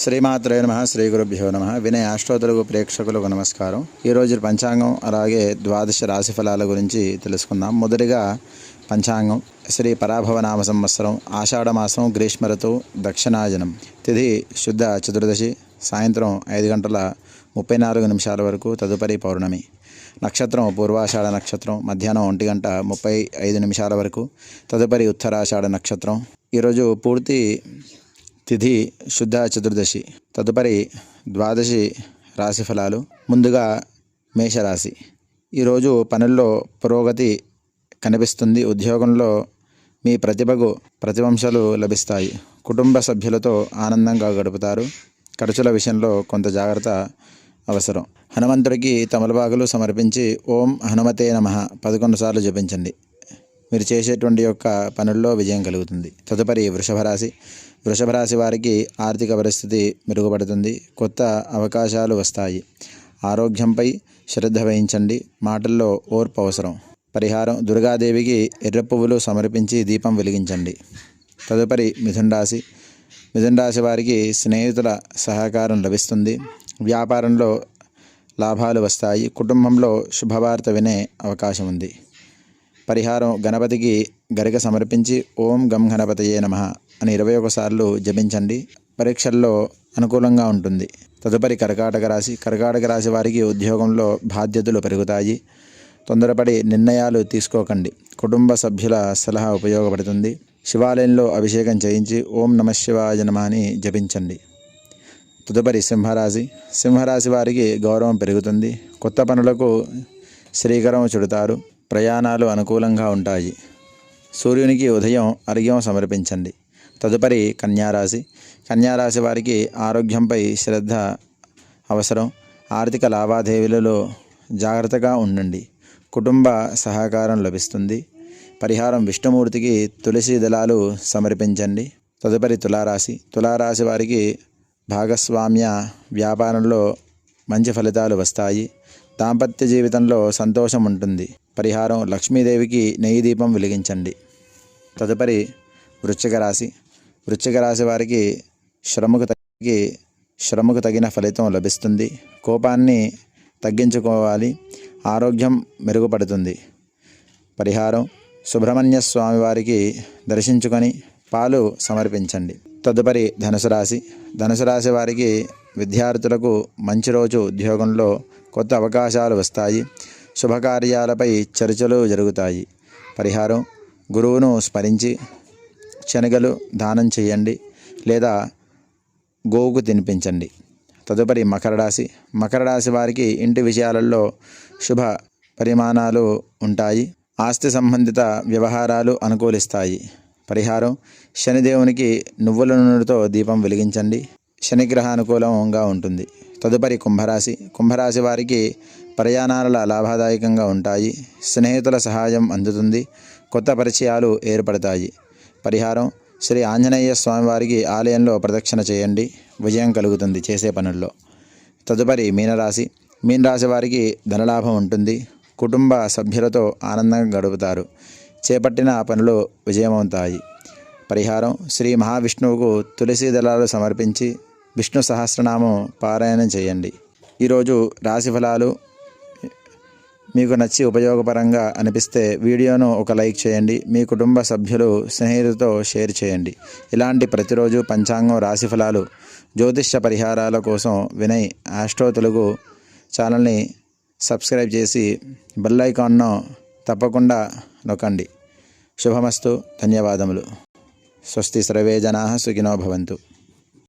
శ్రీమాత్రే నమః. శ్రీ గురుభ్యో నమః. వినయ అష్టోత్తరకు ప్రేక్షకులకు నమస్కారం. ఈరోజు పంచాంగం అలాగే ద్వాదశ రాశి ఫలాల గురించి తెలుసుకుందాం. మొదటిగా పంచాంగం శ్రీ పరాభవ నామ సంవత్సరం ఆషాఢమాసం గ్రీష్మ ఋతువు దక్షిణాయనం తిథి శుద్ధ చతుర్దశి సాయంత్రం 5:34 వరకు తదుపరి పౌర్ణమి. నక్షత్రం పూర్వాషాఢ నక్షత్రం మధ్యాహ్నం 1:35 వరకు తదుపరి ఉత్తరాషాఢ నక్షత్రం. ఈరోజు పూర్తి తిథి శుద్ధ చతుర్దశి. తదుపరి ద్వాదశి రాశి ఫలాలు. ముందుగా మేషరాశి. ఈరోజు పనుల్లో పురోగతి కనిపిస్తుంది. ఉద్యోగంలో మీ ప్రతిభకు ప్రతివంశాలు లభిస్తాయి. కుటుంబ సభ్యులతో ఆనందంగా గడుపుతారు. ఖర్చుల విషయంలో కొంత జాగ్రత్త అవసరం. హనుమంతుడికి తమలపాకులు సమర్పించి ఓం హనుమతే నమః 11 సార్లు జపించండి. మీరు చేసేటువంటి యొక్క పనుల్లో విజయం కలుగుతుంది. తదుపరి వృషభ రాశి. వృషభ రాశి వారికి ఆర్థిక పరిస్థితి మెరుగుపడుతుంది. కొత్త అవకాశాలు వస్తాయి. ఆరోగ్యంపై శ్రద్ధ వహించండి. మాటల్లో ఓర్పు అవసరం. పరిహారం దుర్గాదేవికి ఎర్ర పువ్వులు సమర్పించి దీపం వెలిగించండి. తదుపరి మిథున రాశి. మిథున రాశి వారికి స్నేహితుల సహకారం లభిస్తుంది. వ్యాపారంలో లాభాలు వస్తాయి. కుటుంబంలో శుభవార్త వినే అవకాశం ఉంది. పరిహారం గణపతికి గరిక సమర్పించి ఓం గం గణపతయే నమః అని 21 సార్లు జపించండి. పరీక్షల్లో అనుకూలంగా ఉంటుంది. తదుపరి కర్కాటక రాశి. కర్కాటక రాశి వారికి ఉద్యోగంలో బాధ్యతలు పెరుగుతాయి. తొందరపడి నిర్ణయాలు తీసుకోకండి. కుటుంబ సభ్యుల సలహా ఉపయోగపడుతుంది. శివాలయంలో అభిషేకం చేయించి ఓం నమః శివాయ నమః అని జపించండి. తదుపరి సింహరాశి. సింహరాశి వారికి గౌరవం పెరుగుతుంది. కొత్త పనులకు శ్రీకరం చుడతారు. ప్రయాణాలు అనుకూలంగా ఉంటాయి. సూర్యునికి ఉదయం అర్ఘ్యం సమర్పించండి. తదుపరి కన్యారాశి. కన్యారాశి వారికి ఆరోగ్యంపై శ్రద్ధ అవసరం. ఆర్థిక లావాదేవీలలో జాగ్రత్తగా ఉండండి. కుటుంబ సహకారం లభిస్తుంది. పరిహారం విష్ణుమూర్తికి తులసి దళాలు సమర్పించండి. తదుపరి తులారాశి. తులారాశి వారికి భాగస్వామ్య వ్యాపారంలో మంచి ఫలితాలు వస్తాయి. దాంపత్య జీవితంలో సంతోషం ఉంటుంది. పరిహారం లక్ష్మీదేవికి నెయ్యి దీపం వెలిగించండి. తదుపరి వృశ్చిక రాశి. వృశ్చిక రాశి వారికి శ్రమకు తగిన ఫలితం లభిస్తుంది. కోపాన్ని తగ్గించుకోవాలి. ఆరోగ్యం మెరుగుపడుతుంది. పరిహారం సుబ్రహ్మణ్య స్వామి వారికి దర్శించుకొని పాలు సమర్పించండి. తదుపరి ధనుసు రాశి. ధనుసు రాశి వారికి విద్యార్థులకు మంచి రోజు. ఉద్యోగంలో కొత్త అవకాశాలు వస్తాయి. శుభకార్యాలపై చర్చలు జరుగుతాయి. పరిహారం గురువును స్మరించి శనగలు దానం చేయండి లేదా గోవుకు తినిపించండి. తదుపరి మకర రాశి. మకర రాశి వారికి ఇంటి విషయాలలో శుభ పరిమాణాలు ఉంటాయి. ఆస్తి సంబంధిత వ్యవహారాలు అనుకూలిస్తాయి. పరిహారం శనిదేవునికి నువ్వుల నూనెతో దీపం వెలిగించండి. శనిగ్రహ అనుకూలంగా ఉంటుంది. తదుపరి కుంభరాశి. కుంభరాశి వారికి ప్రయాణాల లాభదాయకంగా ఉంటాయి. స్నేహితుల సహాయం అందుతుంది. కొత్త పరిచయాలు ఏర్పడతాయి. పరిహారం శ్రీ ఆంజనేయ స్వామి వారికి ఆలయంలో ప్రదక్షిణ చేయండి. విజయం కలుగుతుంది చేసే పనుల్లో. తదుపరి మీనరాశి. మీనరాశి వారికి ధనలాభం ఉంటుంది. కుటుంబ సభ్యులతో ఆనందంగా గడుపుతారు. చేపట్టిన పనులు విజయమవుతాయి. పరిహారం శ్రీ మహావిష్ణువుకు తులసి దళాలు సమర్పించి విష్ణు సహస్రనామం పారాయణం చేయండి. ఈరోజు రాశి ఫలాలు మీకు నచ్చి ఉపయోగపరంగా అనిపిస్తే వీడియోను ఒక లైక్ చేయండి. మీ కుటుంబ సభ్యులు స్నేహితులతో షేర్ చేయండి. ఇలాంటి ప్రతిరోజు పంచాంగం రాశి ఫలాలు జ్యోతిష్య పరిహారాల కోసం వినయ్ ఆస్ట్రో తెలుగు ఛానల్ని సబ్స్క్రైబ్ చేసి బెల్ ఐకాన్ను తప్పకుండా నొక్కండి. శుభమస్తు. ధన్యవాదములు. స్వస్తి సర్వే జనాః సుఖినో భవంతు.